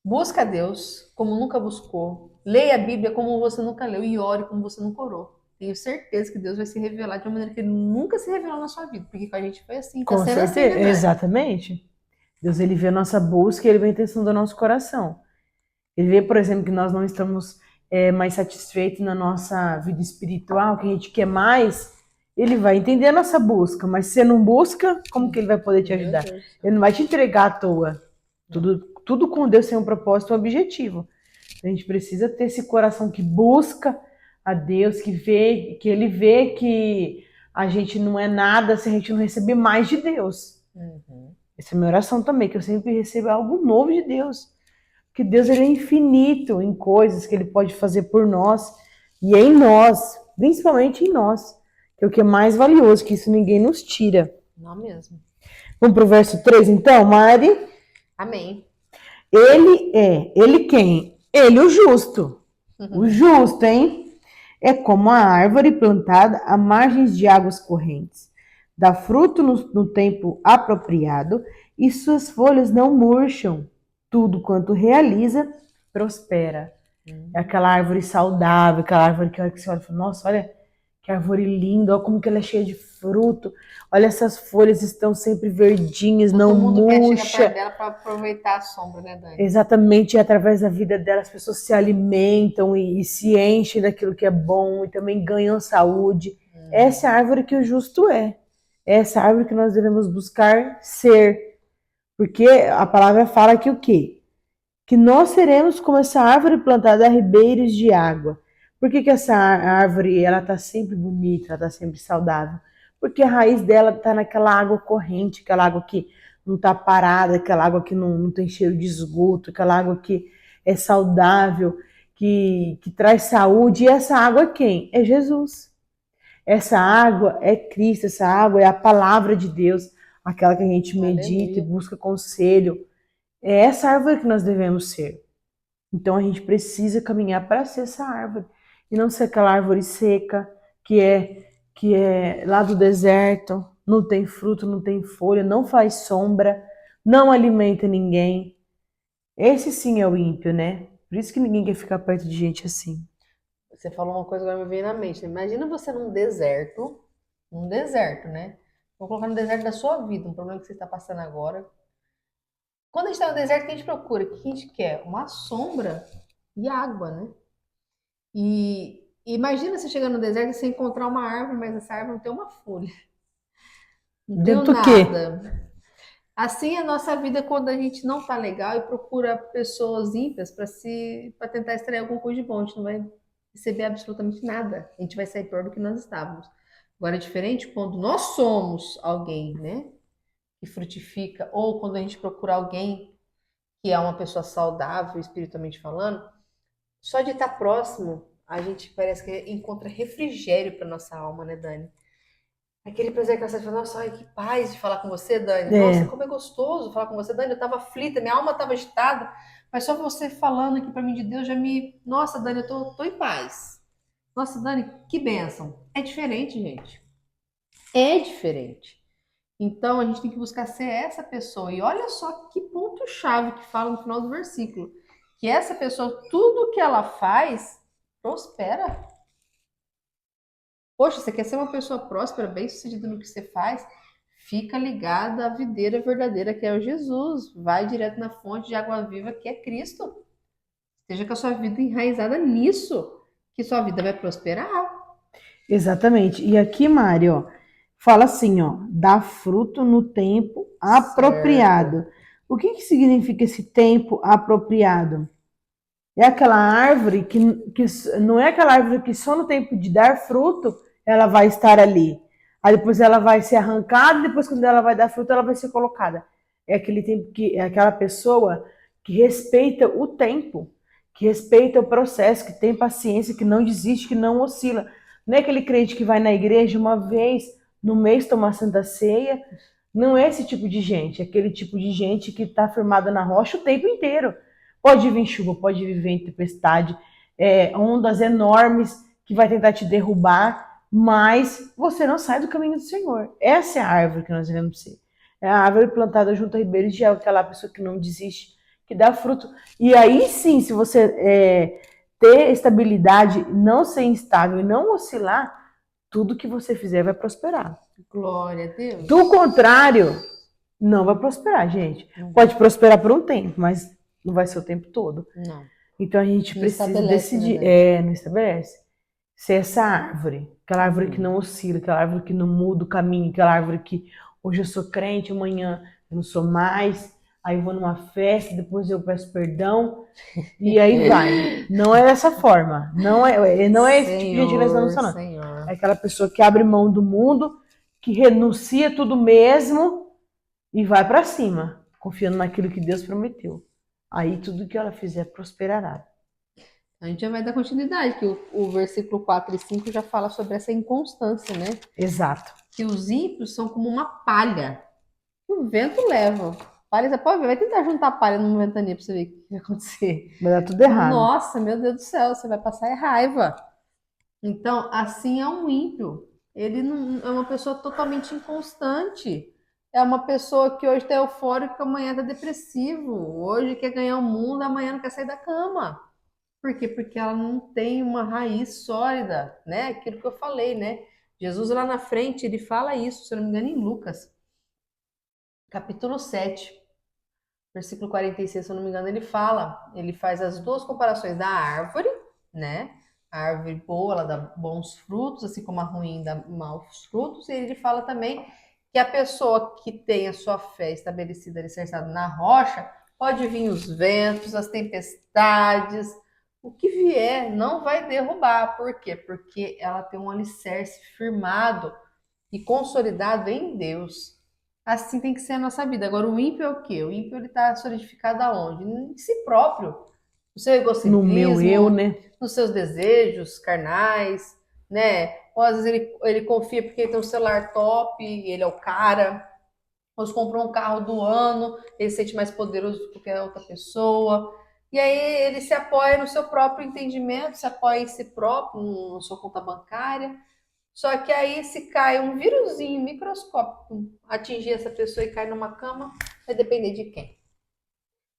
Busca a Deus como nunca buscou. Leia a Bíblia como você nunca leu e ore como você nunca orou. Tenho certeza que Deus vai se revelar de uma maneira que ele nunca se revelou na sua vida, porque com a gente foi assim, tá Com sendo assim, certeza. né, Dani? Exatamente. Deus, ele vê a nossa busca e ele vê a intenção do nosso coração. Ele vê, por exemplo, que nós não estamos mais satisfeitos na nossa vida espiritual, que a gente quer mais. Ele vai entender a nossa busca, mas se você não busca, como que ele vai poder te Meu ajudar? Deus. Ele não vai te entregar à toa. Não. Tudo com Deus tem um propósito, um objetivo. A gente precisa ter esse coração que busca a Deus, que vê, que ele vê que a gente não é nada se a gente não receber mais de Deus. Uhum. Essa é a minha oração também, que eu sempre receba algo novo de Deus. Porque Deus, ele é infinito em coisas que ele pode fazer por nós e em nós, principalmente em nós, que é o que é mais valioso, que isso ninguém nos tira. Não mesmo. Vamos pro verso 3, então, Mari? Amém. Ele quem? Ele, o justo. O justo, hein? É como a árvore plantada à margens de águas correntes. Dá fruto no tempo apropriado e suas folhas não murcham. Tudo quanto realiza, prospera. É aquela árvore saudável, aquela árvore que você olha e fala, nossa, olha que árvore linda, olha como que ela é cheia de fruto. Olha, essas folhas estão sempre verdinhas, Todo não mundo quer chegar perto murcha. dela para aproveitar a sombra, né, Dani? Exatamente, e através da vida dela as pessoas se alimentam e se enchem daquilo que é bom e também ganham saúde. Essa é a árvore que o justo é. Essa é a árvore que nós devemos buscar ser. Porque a palavra fala que o quê? Que nós seremos como essa árvore plantada a ribeiros de água. Por que essa árvore ela está sempre bonita, ela está sempre saudável? Porque a raiz dela está naquela água corrente, aquela água que não está parada, aquela água que não tem cheiro de esgoto, aquela água que é saudável, que traz saúde. E essa água é quem? É Jesus. Essa água é Cristo, essa água é a palavra de Deus, aquela que a gente medita e busca conselho. É essa árvore que nós devemos ser. Então a gente precisa caminhar para ser essa árvore e não ser aquela árvore seca que é lá do deserto, não tem fruto, não tem folha, não faz sombra, não alimenta ninguém. Esse sim é o ímpio, né? Por isso que ninguém quer ficar perto de gente assim. Você falou uma coisa que agora me veio na mente. Imagina você num deserto, né? Vou colocar no deserto da sua vida, um problema que você está passando agora. Quando a gente está no deserto, o que a gente procura? O que a gente quer? Uma sombra e água, né? E imagina você chegar no deserto e você encontrar uma árvore, mas essa árvore não tem uma folha, não tem Dentro do quê? nada. Assim é a nossa vida quando a gente não tá legal e procura pessoas ímpias para tentar extrair alguma coisa de bom. A gente não vai receber absolutamente nada. A gente vai sair pior do que nós estávamos. Agora é diferente quando nós somos alguém, né? Que frutifica, ou quando a gente procura alguém que é uma pessoa saudável, espiritualmente falando, só de estar próximo, a gente parece que encontra refrigério para nossa alma, né, Dani? Aquele prazer que você fala, nossa, ai, que paz de falar com você, Dani. É, Nossa, como é gostoso falar com você, Dani. Eu tava aflita, minha alma tava agitada, mas só você falando aqui pra mim de Deus já me. Nossa, Dani, eu tô em paz. Nossa, Dani, que bênção. É diferente, gente. É diferente. Então a gente tem que buscar ser essa pessoa. E olha só que ponto-chave que fala no final do versículo. Que essa pessoa, tudo que ela faz, prospera. Poxa, você quer ser uma pessoa próspera, bem-sucedida no que você faz? Fica ligada à videira verdadeira que é o Jesus. Vai direto na fonte de água viva que é Cristo. Esteja com a sua vida enraizada nisso, que sua vida vai prosperar. exatamente. E aqui, Mário, ó, fala assim, ó, dá fruto no tempo Certo. apropriado. O que que significa esse tempo apropriado? É aquela árvore que não é aquela árvore que só no tempo de dar fruto ela vai estar ali. Aí depois ela vai ser arrancada, e depois quando ela vai dar fruto ela vai ser colocada. É aquele tempo que é aquela pessoa que respeita o tempo, que respeita o processo, que tem paciência, que não desiste, que não oscila. Não é aquele crente que vai na igreja uma vez no mês tomar Santa Ceia. Não é esse tipo de gente, é aquele tipo de gente que está firmada na rocha o tempo inteiro. Pode vir chuva, pode vir vento, tempestade, ondas enormes que vai tentar te derrubar, mas você não sai do caminho do Senhor. Essa é a árvore que nós devemos ser. É a árvore plantada junto a ribeiros de água, aquela pessoa que não desiste, que dá fruto. E aí sim, se você ter estabilidade, não ser instável e não oscilar, tudo que você fizer vai prosperar. Glória a Deus. Do contrário, não vai prosperar, gente. Pode prosperar por um tempo, mas não vai ser o tempo todo. Não. Então a gente Não precisa estabelece, né, decidir. Dani? Não estabelece. Ser essa árvore. Aquela árvore que não oscila, aquela árvore que não muda o caminho, aquela árvore que hoje eu sou crente, amanhã eu não sou mais. Aí eu vou numa festa, depois eu peço perdão. E aí vai. Não é dessa forma. Não é esse tipo de gente que nós estamos falando. Senhor. É aquela pessoa que abre mão do mundo, que renuncia tudo mesmo e vai para cima, confiando naquilo que Deus prometeu. Aí tudo que ela fizer prosperará. A gente já vai dar continuidade, que o versículo 4 e 5 já fala sobre essa inconstância, né? Exato. Que os ímpios são como uma palha que o vento leva. Palha, você pode ver, vai tentar juntar palha numa ventania pra você ver o que vai acontecer. Vai dar tudo errado. Nossa, meu Deus do céu, você vai passar raiva. Então, assim é um ímpio. Ele não é uma pessoa totalmente inconstante. É uma pessoa que hoje está eufórico, amanhã está depressivo. Hoje quer ganhar o mundo, amanhã não quer sair da cama. Por quê? Porque ela não tem uma raiz sólida, né? Aquilo que eu falei, né? Jesus lá na frente, ele fala isso, se eu não me engano, em Lucas, capítulo 7, versículo 46, se eu não me engano, ele faz as duas comparações da árvore, né? A árvore boa, ela dá bons frutos, assim como a ruim dá maus frutos, e ele fala também que a pessoa que tem a sua fé estabelecida, alicerçada na rocha, pode vir os ventos, as tempestades, o que vier não vai derrubar. Por quê? Porque ela tem um alicerce firmado e consolidado em Deus. Assim tem que ser a nossa vida. Agora, o ímpio é o quê? O ímpio ele está solidificado aonde? Em si próprio. No seu No meu eu, egocentrismo, né? nos seus desejos carnais, né? Ou às vezes ele confia porque ele tem um celular top, ele é o cara. Ou se comprou um carro do ano, ele se sente mais poderoso do que qualquer outra pessoa. E aí ele se apoia no seu próprio entendimento, se apoia em si próprio, na sua conta bancária. Só que aí, se cai um vírusinho microscópico, atingir essa pessoa e cair numa cama, vai depender de quem?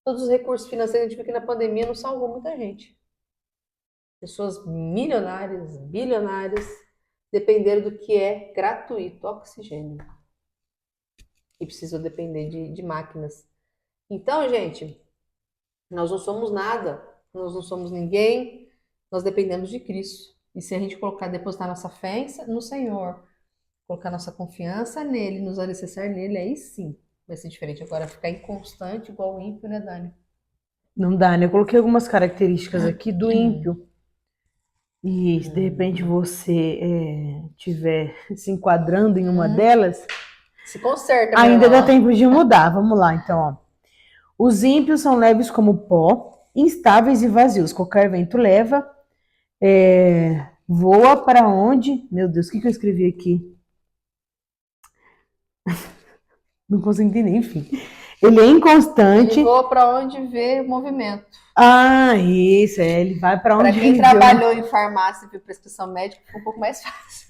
Todos os recursos financeiros, a gente viu que na pandemia não salvou muita gente. Pessoas milionárias, bilionárias, dependeram do que é gratuito, oxigênio. E precisam depender de máquinas. Então, gente, nós não somos nada, nós não somos ninguém, nós dependemos de Cristo. E se a gente colocar, depositar nossa fé no Senhor, colocar nossa confiança nele, nos alicerçar nele, aí sim vai ser diferente. Agora, ficar inconstante igual o ímpio, né, Dani? Não dá, né? Eu coloquei algumas características aqui do ímpio. E se de repente você tiver se enquadrando em uma delas, Se conserta, minha ainda dá irmã. tempo de mudar. Vamos lá, então, ó. Os ímpios são leves como pó, instáveis e vazios. Qualquer vento leva, voa para onde? Meu Deus, o que eu escrevi aqui? Não consigo entender, enfim. Ele é inconstante. Ele voa para onde vê movimento. Ah, isso, ele vai para Para onde quem ele trabalhou em farmácia e viu prescrição médica, fica um pouco mais fácil.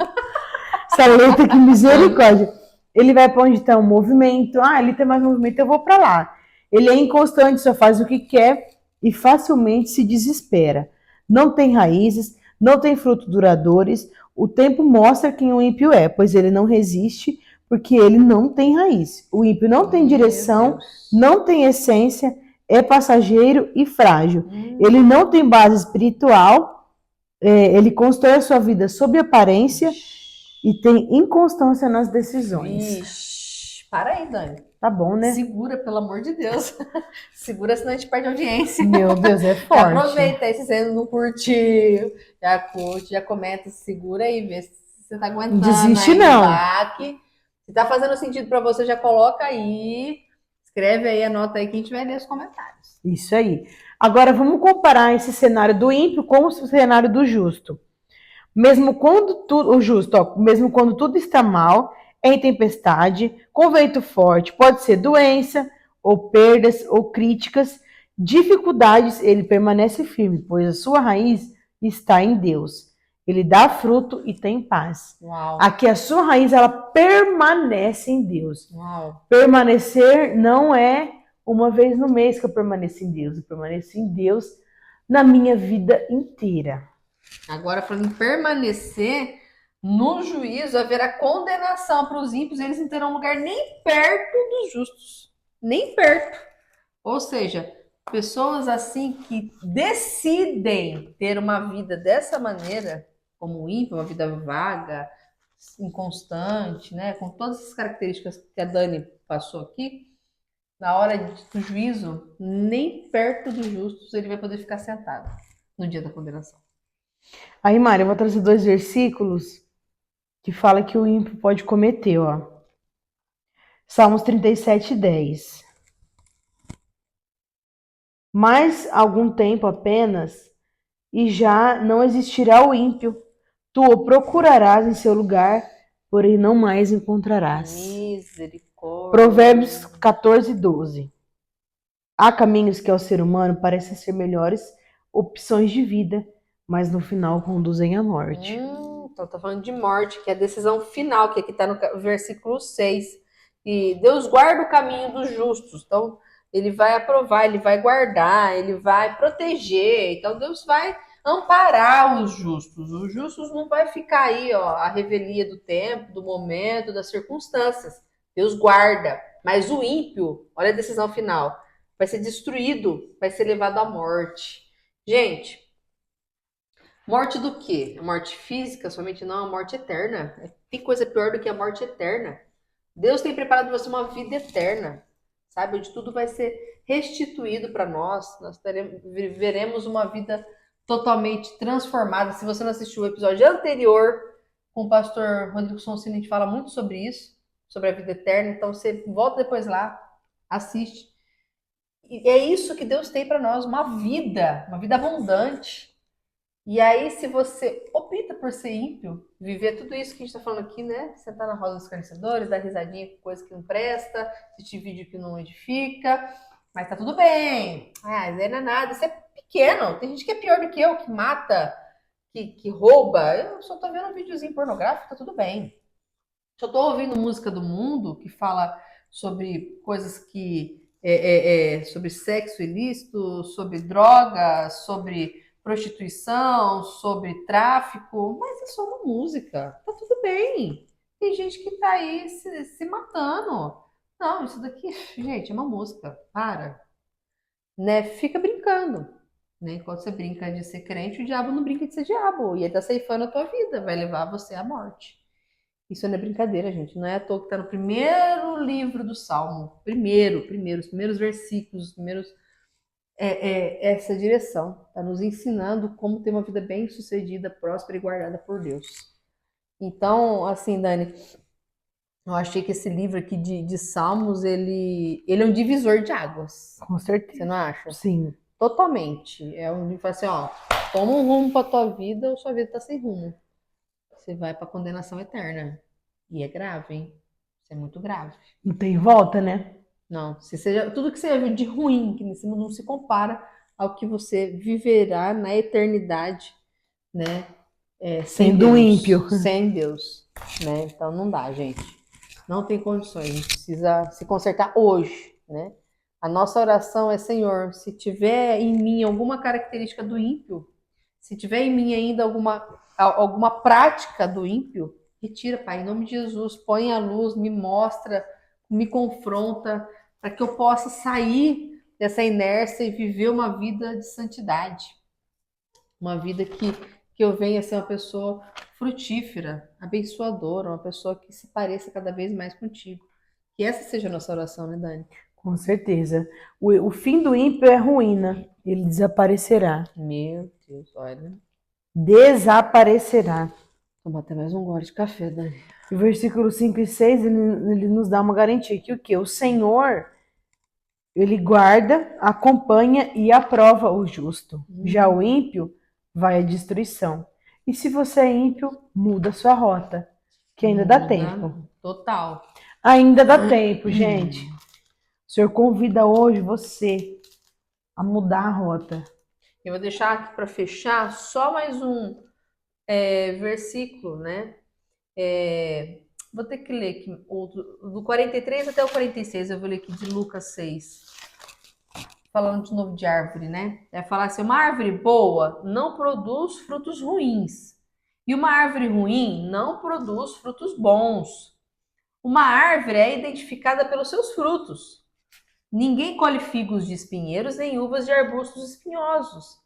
essa letra, que misericórdia. Ele vai para onde está o movimento. Ah, ele tem mais movimento, eu vou para lá. Ele é inconstante, só faz o que quer e facilmente se desespera. Não tem raízes, não tem frutos duradouros. O tempo mostra quem o ímpio é, pois ele não resiste, porque ele não tem raiz. O ímpio não tem direção, não tem essência, é passageiro e frágil. Ele não tem base espiritual, ele constrói a sua vida sob aparência e tem inconstância nas decisões. Vixe, para aí, Dani. Tá bom, né? Segura, pelo amor de Deus. Segura, senão a gente perde a audiência. Meu Deus, é Já forte. aproveita aí, se você não curtiu, já curte, já comenta, segura aí, vê se você tá aguentando. Não desiste, aí, não. Baque. Se tá fazendo sentido pra você, já coloca aí, escreve aí, anota aí que a gente vai ler os comentários. Isso aí. Agora vamos comparar esse cenário do ímpio com o cenário do justo. Mesmo quando tudo, o justo, ó, mesmo quando tudo está mal, em tempestade, com vento forte, pode ser doença, ou perdas, ou críticas, dificuldades, ele permanece firme, pois a sua raiz está em Deus. Ele dá fruto e tem paz. Uau. Aqui a sua raiz, ela permanece em Deus. Uau. Permanecer não é uma vez no mês que eu permaneço em Deus. Eu permaneço em Deus na minha vida inteira. Agora, falando em permanecer, no juízo haverá condenação para os ímpios, eles não terão lugar nem perto dos justos. Nem perto. Ou seja, pessoas assim que decidem ter uma vida dessa maneira, como o ímpio, uma vida vaga, inconstante, né, com todas essas características que a Dani passou aqui, na hora do juízo, nem perto dos justos ele vai poder ficar sentado no dia da condenação. Aí, Mari, eu vou trazer 2 versículos que fala que o ímpio pode cometer, ó. Salmos 37:10. Mais algum tempo apenas, e já não existirá o ímpio. Tu o procurarás em seu lugar, porém não mais encontrarás. Misericórdia. Provérbios 14:12. Há caminhos que ao ser humano parecem ser melhores opções de vida, mas no final conduzem à morte. Então tá falando de morte, que é a decisão final, que aqui tá no versículo 6. E Deus guarda o caminho dos justos. Então, ele vai aprovar, ele vai guardar, ele vai proteger. Então, Deus vai amparar os justos. Os justos não vai ficar aí, ó, a revelia do tempo, do momento, das circunstâncias. Deus guarda. Mas o ímpio, olha a decisão final, vai ser destruído, vai ser levado à morte. Gente, morte do quê? A morte física somente não, a morte eterna. Tem coisa pior do que a morte eterna. Deus tem preparado para você uma vida eterna, sabe? Onde tudo vai ser restituído para nós. Nós viveremos uma vida totalmente transformada. Se você não assistiu o episódio anterior com o pastor Rodrigo Sonsini, a gente fala muito sobre isso, sobre a vida eterna. Então você volta depois lá, assiste. E é isso que Deus tem para nós, uma vida abundante. E aí, se você opta por ser ímpio, viver tudo isso que a gente tá falando aqui, né? Sentar na roda dos escarnecedores, dar risadinha com coisa que não presta, assistir vídeo que não edifica, mas tá tudo bem. Ah, isso aí não é nada, isso é pequeno. Tem gente que é pior do que eu, que mata, que rouba. Eu só tô vendo um videozinho pornográfico, tá tudo bem. Só tô ouvindo música do mundo que fala sobre coisas que... sobre sexo ilícito, sobre droga, sobre prostituição, sobre tráfico, mas é só uma música, tá tudo bem. Tem gente que tá aí se matando. Não, isso daqui, gente, é uma música, para. Né? Fica brincando. Né? Enquanto você brinca de ser crente, o diabo não brinca de ser diabo. E ele tá ceifando a tua vida, vai levar você à morte. Isso não é brincadeira, gente. Não é à toa que tá no primeiro livro do Salmo. Os primeiros versículos, os primeiros essa direção. Está nos ensinando como ter uma vida bem sucedida, próspera e guardada por Deus. Então, assim, Dani, eu achei que esse livro aqui de Salmos, ele é um divisor de águas. Com certeza. Você não acha? Sim. Totalmente. É um livro que fala assim, ó, toma um rumo pra tua vida ou sua vida tá sem rumo. Você vai pra condenação eterna. E é grave, hein? Isso é muito grave. Não tem volta, né? Não, se seja, tudo que você viu de ruim, que nesse mundo não se compara ao que você viverá na eternidade, né? Sem Sendo Deus, ímpio. sem Deus, né? Então não dá, gente. Não tem condições, a gente precisa se consertar hoje, né? A nossa oração é, Senhor, se tiver em mim alguma característica do ímpio, se tiver em mim ainda alguma prática do ímpio, retira, Pai, em nome de Jesus, põe a luz, me mostra, me confronta, para que eu possa sair dessa inércia e viver uma vida de santidade. Uma vida que eu venha ser uma pessoa frutífera, abençoadora, uma pessoa que se pareça cada vez mais contigo. Que essa seja a nossa oração, né, Dani? Com certeza. O fim do ímpio é ruína. Ele desaparecerá. Meu Deus, olha. Desaparecerá. Vou até mais um gole de café, Dani. O versículo 5 e 6, ele nos dá uma garantia que o quê? O Senhor, ele guarda, acompanha e aprova o justo. Já o ímpio vai à destruição. E se você é ímpio, muda sua rota, que ainda dá tempo. Total. Ainda dá tempo, gente. O Senhor convida hoje você a mudar a rota. Eu vou deixar aqui para fechar só mais um versículo, né? Vou ter que ler aqui, do 43 até o 46, eu vou ler aqui de Lucas 6. Falando de novo de árvore, né? É falar assim, uma árvore boa não produz frutos ruins. E uma árvore ruim não produz frutos bons. Uma árvore é identificada pelos seus frutos. Ninguém colhe figos de espinheiros nem uvas de arbustos espinhosos.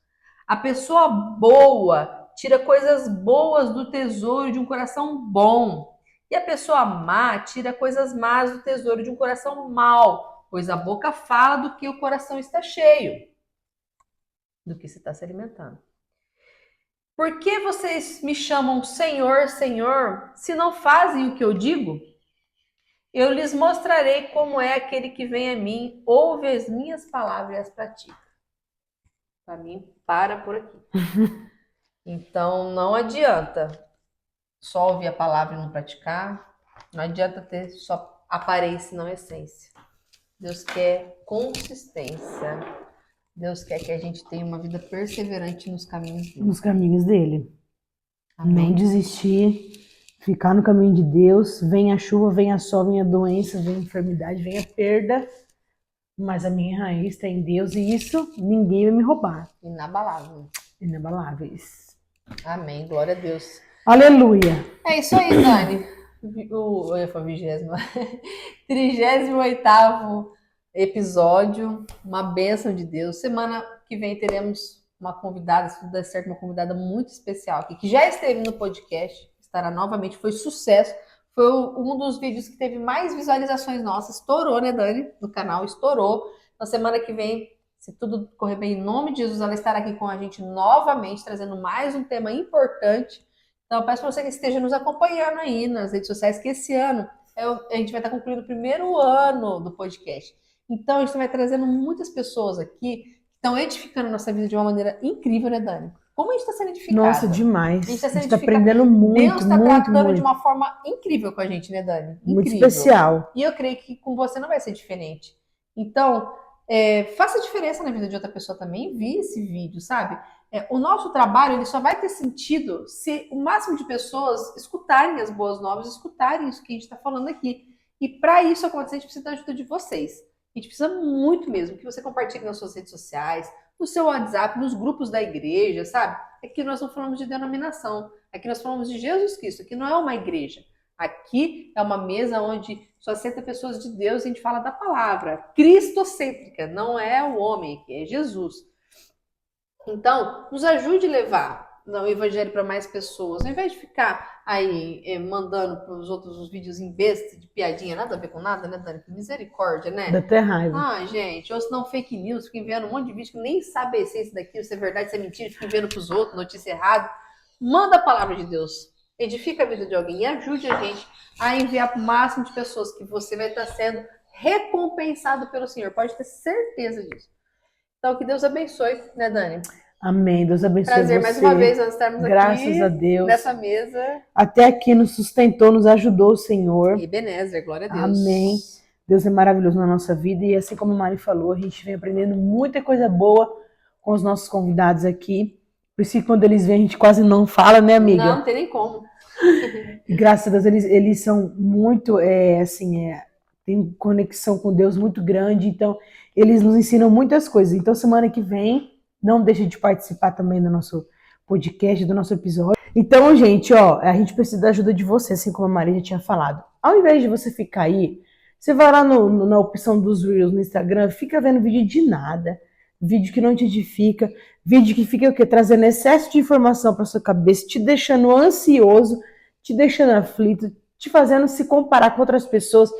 A pessoa boa tira coisas boas do tesouro de um coração bom. E a pessoa má tira coisas más do tesouro de um coração mau, pois a boca fala do que o coração está cheio, do que se está se alimentando. Por que vocês me chamam Senhor, Senhor, se não fazem o que eu digo? Eu lhes mostrarei como é aquele que vem a mim, ouve as minhas palavras e as pratica. Para mim, para por aqui. Então, não adianta só ouvir a palavra e não praticar. Não adianta ter só aparência e não essência. Deus quer consistência. Deus quer que a gente tenha uma vida perseverante nos caminhos dele. Nos caminhos dele. Amém? Não desistir, ficar no caminho de Deus. Vem a chuva, vem a sol, vem a doença, vem a enfermidade, vem a perda. Mas a minha raiz está em Deus e isso ninguém vai me roubar. Inabalável. Inabaláveis. Amém. Glória a Deus. Aleluia. É isso aí, Dani. Eu falei 38º episódio. Uma bênção de Deus. Semana que vem teremos uma convidada, se tudo der certo, uma convidada muito especial aqui, que já esteve no podcast, estará novamente, foi sucesso. Foi um dos vídeos que teve mais visualizações nossas. Estourou, né, Dani? No canal, estourou. Na semana que vem, se tudo correr bem, em nome de Jesus, ela estará aqui com a gente novamente, trazendo mais um tema importante. Então, eu peço para você que esteja nos acompanhando aí nas redes sociais, que esse ano a gente vai estar concluindo o primeiro ano do podcast. Então, a gente vai trazendo muitas pessoas aqui que estão edificando a nossa vida de uma maneira incrível, né, Dani? Como a gente está sendo edificado? Nossa, demais. A gente está aprendendo muito, Deus está tratando muito. de uma forma incrível com a gente, né, Dani? Incrível. Muito especial. E eu creio que com você não vai ser diferente. Então, faça diferença na vida de outra pessoa também. Envie esse vídeo, sabe? O nosso trabalho ele só vai ter sentido se o máximo de pessoas escutarem as boas novas, escutarem isso que a gente está falando aqui. E para isso acontecer, a gente precisa da ajuda de vocês. A gente precisa muito mesmo que você compartilhe nas suas redes sociais, no seu WhatsApp, nos grupos da igreja, sabe? Aqui nós não falamos de denominação, aqui nós falamos de Jesus Cristo, aqui não é uma igreja. Aqui é uma mesa onde só senta pessoas de Deus e a gente fala da palavra cristocêntrica, não é o homem, aqui é Jesus. Então, nos ajude a levar o evangelho para mais pessoas, ao invés de ficar aí mandando para os outros os vídeos em besta, de piadinha, nada a ver com nada, né, Dani? Misericórdia, né? Dá até raiva. Ah, gente, ou se não fake news, fica enviando um monte de vídeo que nem sabe a essência daquilo, se é verdade, se é mentira, fica enviando para os outros, notícia errada. Manda a palavra de Deus, edifica a vida de alguém e ajude a gente a enviar para o máximo de pessoas que você vai estar sendo recompensado pelo Senhor. Pode ter certeza disso. Então, que Deus abençoe, né, Dani? Amém. Deus abençoe Prazer você. mais uma vez nós estarmos Graças aqui a Deus. nessa mesa. Até aqui nos sustentou, nos ajudou o Senhor. Ebenezer, glória a Deus. Amém. Deus é maravilhoso na nossa vida e assim como a Mari falou, a gente vem aprendendo muita coisa boa com os nossos convidados aqui. Por isso que quando eles vêm a gente quase não fala, né, amiga? Não tem nem como. Graças a Deus eles são muito, tem conexão com Deus muito grande, então eles nos ensinam muitas coisas. Então semana que vem, não deixe de participar também do nosso podcast, do nosso episódio. Então, gente, a gente precisa da ajuda de você, assim como a Maria já tinha falado. Ao invés de você ficar aí, você vai lá na opção dos Reels no Instagram, fica vendo vídeo de nada, vídeo que não te edifica, vídeo que fica o quê? Trazendo excesso de informação para sua cabeça, te deixando ansioso, te deixando aflito, te fazendo se comparar com outras pessoas.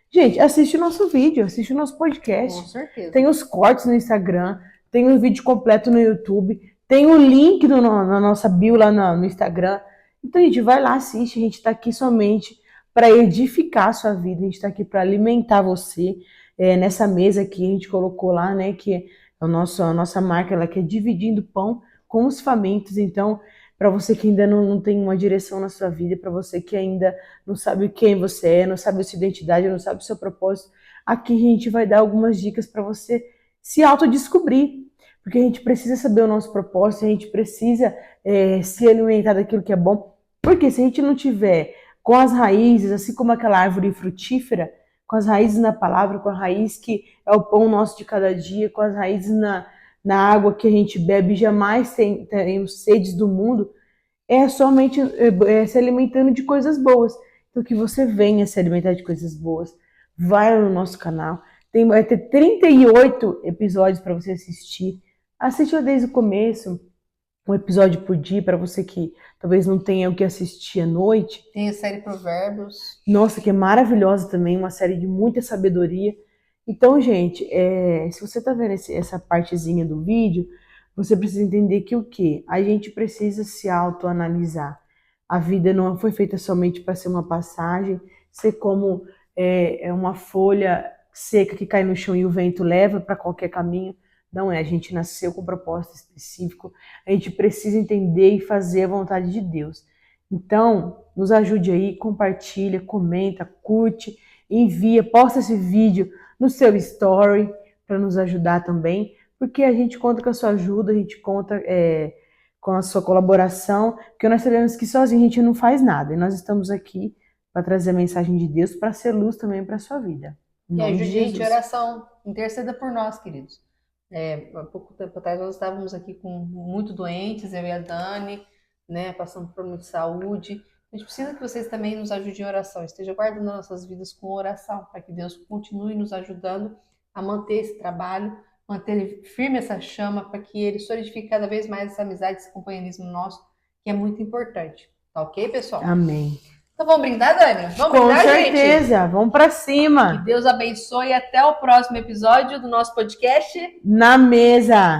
Gente, assiste o nosso vídeo, assiste o nosso podcast. Com certeza. Tem os cortes no Instagram, tem o vídeo completo no YouTube, tem o link na nossa bio lá no Instagram. Então, gente, vai lá, assiste. A gente está aqui somente para edificar a sua vida. A gente está aqui para alimentar você. Nessa mesa que a gente colocou lá, né? Que é a nossa marca, ela quer dividindo pão com os famintos. Então, para você que ainda não tem uma direção na sua vida, para você que ainda não sabe quem você é, não sabe a sua identidade, não sabe o seu propósito, aqui a gente vai dar algumas dicas para você se autodescobrir. Porque a gente precisa saber o nosso propósito, a gente precisa se alimentar daquilo que é bom. Porque se a gente não tiver com as raízes, assim como aquela árvore frutífera, com as raízes na palavra, com a raiz que é o pão nosso de cada dia, com as raízes na água que a gente bebe, jamais teremos sedes do mundo, é somente se alimentando de coisas boas. Então que você venha se alimentar de coisas boas, vai no nosso canal, vai ter 38 episódios para você assistir. Assiste desde o começo, um episódio por dia, para você que talvez não tenha o que assistir à noite. Tem a série Provérbios. Nossa, que é maravilhosa também, uma série de muita sabedoria. Então, gente, se você tá vendo essa partezinha do vídeo, você precisa entender que o quê? A gente precisa se autoanalisar. A vida não foi feita somente para ser uma passagem, ser como uma folha seca que cai no chão e o vento leva para qualquer caminho. Não é, a gente nasceu com um propósito específico, a gente precisa entender e fazer a vontade de Deus. Então, nos ajude aí, compartilha, comenta, curte, envia, posta esse vídeo no seu story para nos ajudar também, porque a gente conta com a sua ajuda, a gente conta com a sua colaboração, porque nós sabemos que sozinho a gente não faz nada, e nós estamos aqui para trazer a mensagem de Deus, para ser luz também para a sua vida. E ajude a gente em oração, interceda por nós, queridos. Há pouco tempo atrás nós estávamos aqui muito doentes, eu e a Dani, né, passando por muita saúde. A gente precisa que vocês também nos ajudem em oração, esteja guardando nossas vidas com oração, para que Deus continue nos ajudando a manter esse trabalho, manter firme essa chama, para que Ele solidifique cada vez mais essa amizade, esse companheirismo nosso, que é muito importante. Tá ok, pessoal? Amém. Então vamos brindar, Dani? Vamos com brindar, certeza, gente? Vamos para cima. Que Deus abençoe e até o próximo episódio do nosso podcast Na Mesa.